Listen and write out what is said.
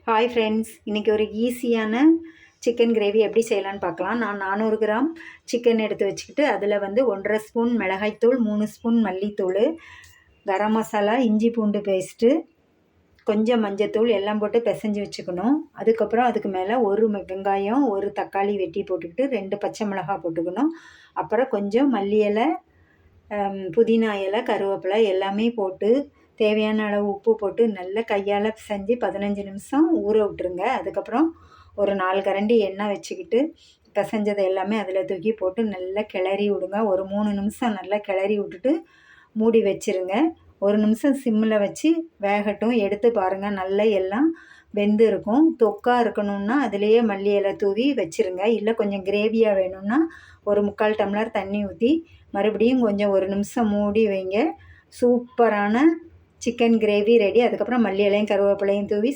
Hi friends, இன்றைக்கி ஒரு ஈஸியான சிக்கன் கிரேவி எப்படி செய்யலான்னு பார்க்கலாம். நான் 400 கிராம் சிக்கன் எடுத்து வச்சுக்கிட்டு அதில் 1.5 ஸ்பூன் மிளகாய்த்தூள், 3 ஸ்பூன் மல்லித்தூள், கரம் மசாலா, இஞ்சி பூண்டு பேஸ்ட்டு, கொஞ்சம் மஞ்சத்தூள் எல்லாம் போட்டு பிசைஞ்சு வச்சுக்கணும். அதுக்கப்புறம் அதுக்கு மேலே ஒரு வெங்காயம், ஒரு தக்காளி வெட்டி போட்டுக்கிட்டு 2 பச்சை மிளகாய் போட்டுக்கணும். அப்புறம் கொஞ்சம் மல்லி இலை, புதினா இலை, கருவேப்பிலை எல்லாமே போட்டு தேவையான அளவு உப்பு போட்டு நல்லா கையால் பிசைஞ்சு 15 நிமிஷம் ஊற விட்டுருங்க. அதுக்கப்புறம் ஒரு 4 கரண்டி எண்ணெய் வச்சுக்கிட்டு பிசைஞ்சதை எல்லாமே அதில் தூக்கி போட்டு நல்லா கிளறி விடுங்க. ஒரு 3 நிமிஷம் நல்லா கிளறி விட்டுட்டு மூடி வச்சுருங்க. 1 நிமிஷம் சிம்மில் வச்சு வேகட்டும். எடுத்து பாருங்கள், நல்லா எல்லாம் வெந்து இருக்கும். தொக்காக இருக்கணும்னா அதிலேயே மல்லி இலை தூவி வச்சுருங்க. இல்லை கொஞ்சம் கிரேவியாக வேணும்னா ஒரு 3/4 டம்ளர் தண்ணி ஊற்றி மறுபடியும் கொஞ்சம் 1 நிமிஷம் மூடி வைங்க. சூப்பரான சிக்கன் கிரேவி ரெடி. அதுக்கப்புறம் மல்லி இலையும் கருவேப்பிலையும் தூவி